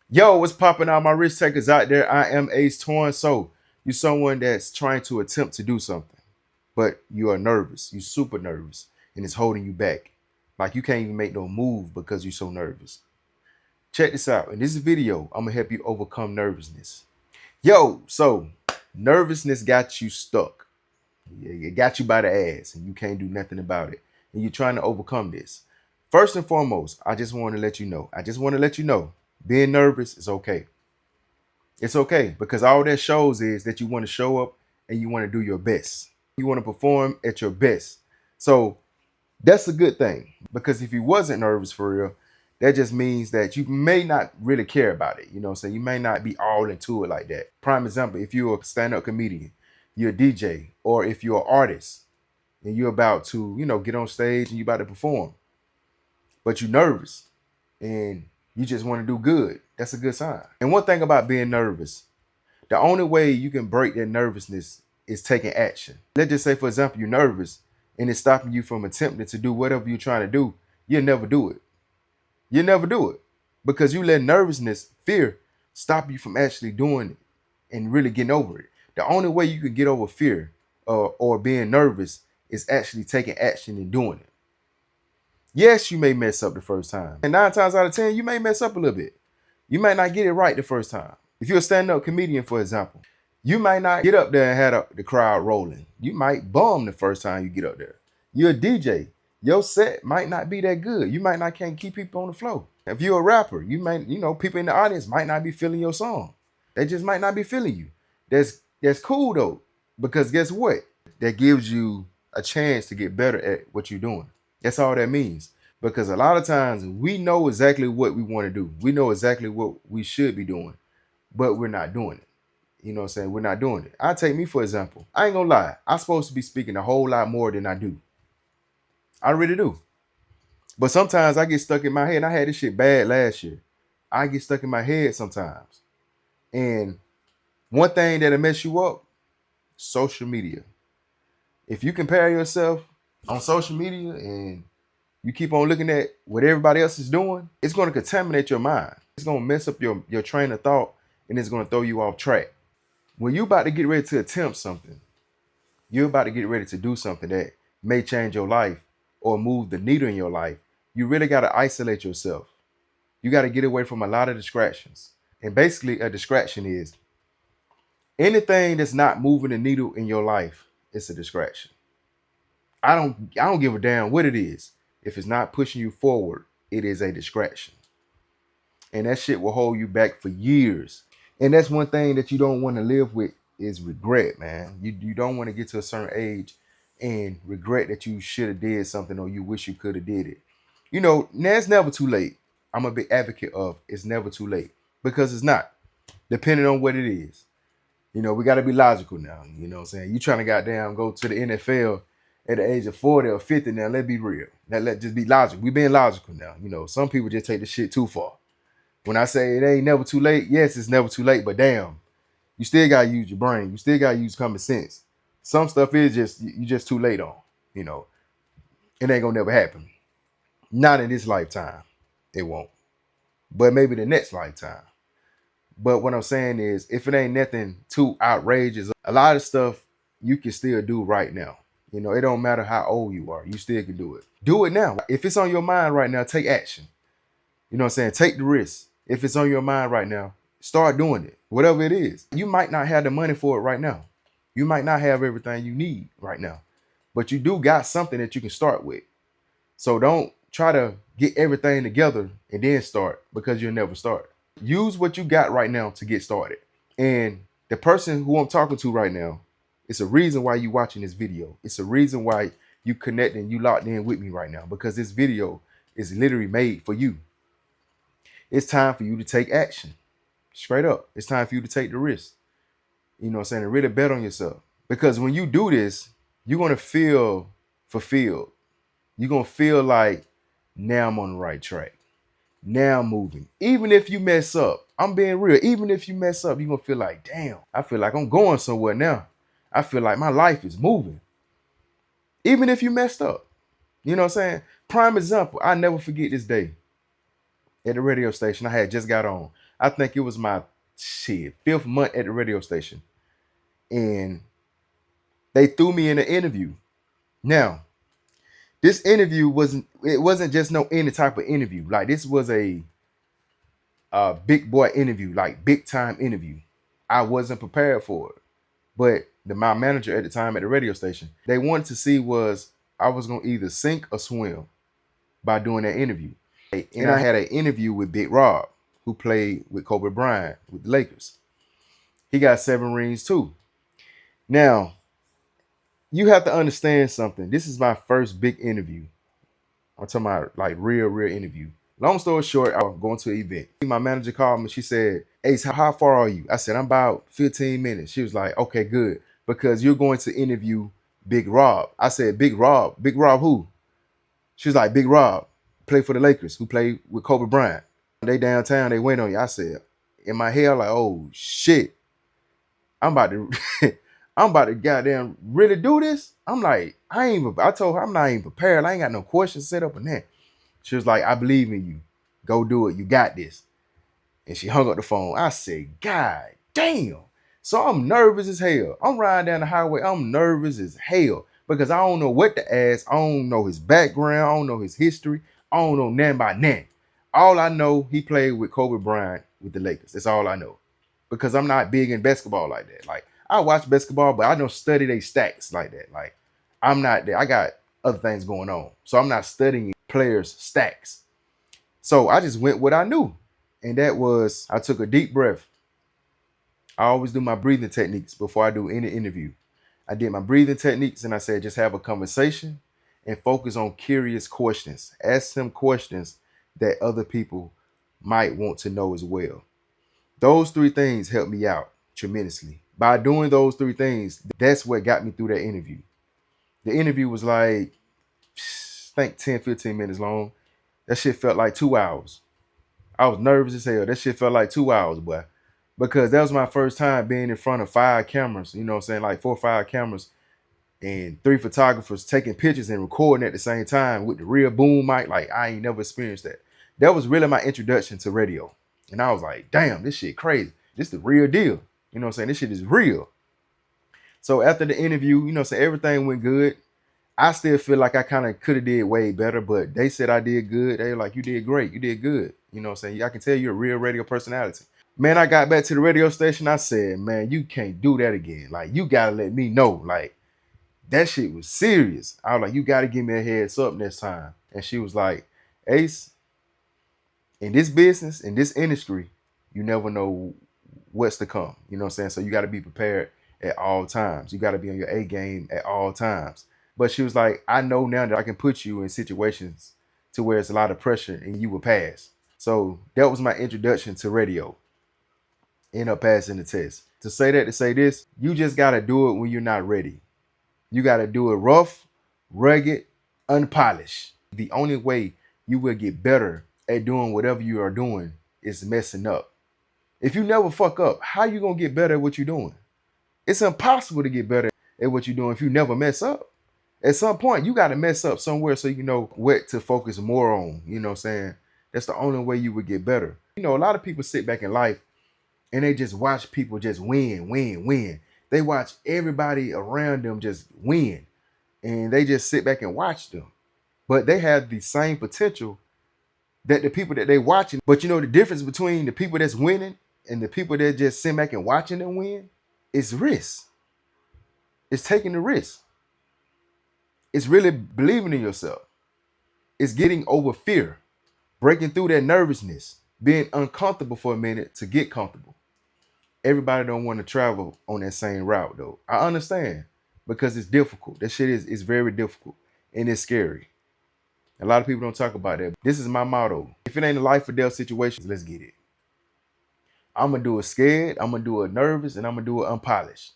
Yo, what's popping out, my risk takers out there? I am Ace Torn. So, you're someone that's trying to attempt to do something, but you are nervous. You're super nervous, and it's holding you back. Like you can't even make no move because you're so nervous. Check this out. In this video, I'm gonna help you overcome nervousness. Yo, so nervousness got you stuck. It got you by the ass, and you can't do nothing about it. And you're trying to overcome this. First and foremost, I just want to let you know. Being nervous is okay. It's okay because all that shows is that you want to show up and you want to do your best. You want to perform at your best. So that's a good thing because if you wasn't nervous for real, that just means that you may not really care about it. So you may not be all into it like that. Prime example, if you're a stand-up comedian, you're a DJ, or if you're an artist and you're about to, get on stage and you're about to perform, but you're nervous and you just want to do good, that's a good sign. And one thing about being nervous, the only way you can break that nervousness is taking action. Let's just say, for example, you're nervous and it's stopping you from attempting to do whatever you're trying to do. You'll never do it. You'll never do it because you let nervousness, fear, stop you from actually doing it and really getting over it. The only way you can get over fear or being nervous is actually taking action and doing it. Yes, you may mess up the first time. And 9 times out of 10, you may mess up a little bit. You might not get it right the first time. If you're a stand-up comedian, for example, you might not get up there and have the crowd rolling. You might bum the first time you get up there. You're a DJ. Your set might not be that good. You might not can't keep people on the floor. If you're a rapper, you might, people in the audience might not be feeling your song. They just might not be feeling you. That's cool though, because guess what? That gives you a chance to get better at what you're doing. That's all that means. Because a lot of times we know exactly what we want to do. We know exactly what we should be doing, but we're not doing it. You know what I'm saying? We're not doing it. I take me for example. I ain't gonna lie. I'm supposed to be speaking a whole lot more than I do. I really do. But sometimes I get stuck in my head. And I had this shit bad last year. I get stuck in my head sometimes. And one thing that'll mess you up, social media. If you compare yourself on social media and you keep on looking at what everybody else is doing, it's going to contaminate your mind. It's going to mess up your train of thought, and it's going to throw you off track. When you're about to get ready to attempt something, you're about to get ready to do something that may change your life or move the needle in your life, you really got to isolate yourself. You got to get away from a lot of distractions. And basically, a distraction is anything that's not moving the needle in your life, it's a distraction. I don't give a damn what it is. If it's not pushing you forward, it is a distraction. And that shit will hold you back for years. And that's one thing that you don't want to live with is regret, man. You don't want to get to a certain age and regret that you should have did something or you wish you could have did it. Now it's never too late. I'm a big advocate of it's never too late because it's not, depending on what it is. We got to be logical now. You know what I'm saying? You trying to goddamn go to the NFL at the age of 40 or 50 now, let's be real. Let's just be logical. We being logical now. Some people just take the shit too far. When I say it ain't never too late, yes, it's never too late, but damn, you still gotta use your brain. You still gotta use common sense. Some stuff is you just too late on. It ain't gonna never happen. Not in this lifetime. It won't. But maybe the next lifetime. But what I'm saying is, if it ain't nothing too outrageous, a lot of stuff you can still do right now. It don't matter how old you are. You still can do it. Do it now. If it's on your mind right now, take action. You know what I'm saying? Take the risk. If it's on your mind right now, start doing it. Whatever it is. You might not have the money for it right now. You might not have everything you need right now. But you do got something that you can start with. So don't try to get everything together and then start because you'll never start. Use what you got right now to get started. And the person who I'm talking to right now, it's a reason why you watching this video. It's a reason why you connecting, you locked in with me right now, because this video is literally made for you. It's time for you to take action. Straight up. It's time for you to take the risk. You know what I'm saying? And really bet on yourself. Because when you do this, you're going to feel fulfilled. You're going to feel like, now I'm on the right track. Now I'm moving. Even if you mess up, I'm being real. Even if you mess up, you're going to feel like, damn, I feel like I'm going somewhere now. I feel like my life is moving. Even if you messed up. You know what I'm saying? Prime example, I never forget this day. At the radio station, I had just got on. I think it was my fifth month at the radio station. And they threw me in an interview. Now, this interview wasn't just no any type of interview. Like this was a big boy interview, like big time interview. I wasn't prepared for it. But my manager at the time at the radio station, they wanted to see was I was gonna either sink or swim by doing that interview. And I had an interview with Big Rob, who played with Kobe Bryant with the Lakers. He got 7 rings too. Now, you have to understand something. This is my first big interview. I'm talking about like real interview. Long story short, I was going to an event. My manager called me. She said, Ace, how far are you? I said, I'm about 15 minutes. She was like, okay, good. Because you're going to interview Big Rob. I said, Big Rob? Big Rob who? She was like, Big Rob, played for the Lakers, who played with Kobe Bryant. They downtown, they went on you. I said, in my head, like, oh shit. I'm about to goddamn really do this. I'm like, I told her I'm not even prepared. I ain't got no questions set up in that. She was like, I believe in you. Go do it. You got this. And she hung up the phone. I said, God damn. So I'm nervous as hell. I'm riding down the highway. I'm nervous as hell because I don't know what to ask. I don't know his background. I don't know his history. I don't know nothing about nothing. All I know, he played with Kobe Bryant with the Lakers. That's all I know. Because I'm not big in basketball like that. Like, I watch basketball, but I don't study their stats like that. Like, I'm not there. I got other things going on. So I'm not studying players' stacks. So I just went what I knew. And that was, I took a deep breath. I always do my breathing techniques before I do any interview. I did my breathing techniques and I said, just have a conversation and focus on curious questions. Ask them questions that other people might want to know as well. Those 3 things helped me out tremendously. By doing those 3 things, that's what got me through that interview. The interview was like, I think 10, 15 minutes long. That shit felt like 2 hours. I was nervous as hell. That shit felt like 2 hours, boy. Because that was my first time being in front of 5 cameras, you know what I'm saying? Like 4 or 5 cameras and 3 photographers taking pictures and recording at the same time with the real boom mic. Like, I ain't never experienced that. That was really my introduction to radio. And I was like, damn, this shit crazy. This the real deal. You know what I'm saying? This shit is real. So after the interview, you know, so everything went good. I still feel like I kind of could have did way better, but they said I did good. They were like, you did great. You did good. You know what I'm saying? I can tell you're a real radio personality. Man, I got back to the radio station. I said, man, you can't do that again. Like, you got to let me know. Like, that shit was serious. I was like, you got to give me a heads up next time. And she was like, Ace, in this business, in this industry, you never know what's to come. You know what I'm saying? So you got to be prepared at all times. You got to be on your A game at all times. But she was like, I know now that I can put you in situations to where it's a lot of pressure and you will pass. So that was my introduction to radio. End up passing the test. To say that, to say this, you just got to do it when you're not ready. You got to do it rough, rugged, unpolished. The only way you will get better at doing whatever you are doing is messing up. If you never fuck up, how you going to get better at what you're doing? It's impossible to get better at what you're doing if you never mess up. At some point, you got to mess up somewhere so you know what to focus more on. You know what I'm saying? That's the only way you would get better. You know, a lot of people sit back in life and they just watch people just win. They watch everybody around them just win. And they just sit back and watch them. But they have the same potential that the people that they watching. But you know the difference between the people that's winning and the people that just sit back and watching them win? It's risk. It's taking the risk. It's really believing in yourself. It's getting over fear. Breaking through that nervousness. Being uncomfortable for a minute to get comfortable. Everybody don't want to travel on that same route though. I understand because it's difficult. That shit is very difficult and it's scary. A lot of people don't talk about that. This is my motto. If it ain't a life or death situation, let's get it. I'm going to do it scared. I'm going to do it nervous and I'm going to do it unpolished.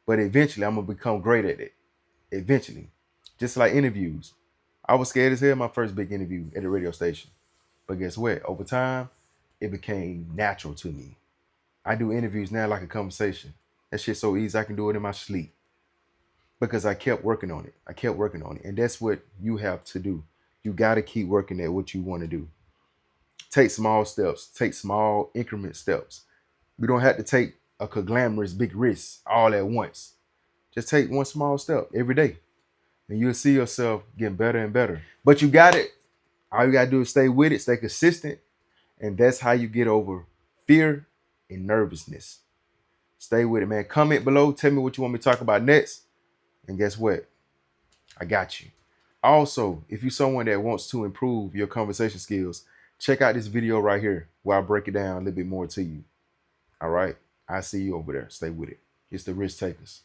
But eventually I'm going to become great at it. Eventually. Just like interviews. I was scared as hell my first big interview at the radio station. But guess what? Over time, it became natural to me. I do interviews now like a conversation. That shit's so easy. I can do it in my sleep. Because I kept working on it. And that's what you have to do. You got to keep working at what you want to do. Take small steps. Take small increment steps. We don't have to take a glamorous big risk all at once. Just take one small step every day, and you'll see yourself getting better and better. But you got it. All you gotta do is stay with it, stay consistent, and that's how you get over fear and nervousness. Stay with it, man. Comment below. Tell me what you want me to talk about next. And guess what? I got you. Also, if you're someone that wants to improve your conversation skills, check out this video right here where I break it down a little bit more to you. All right? I see you over there. Stay with it. It's the Risk Takers.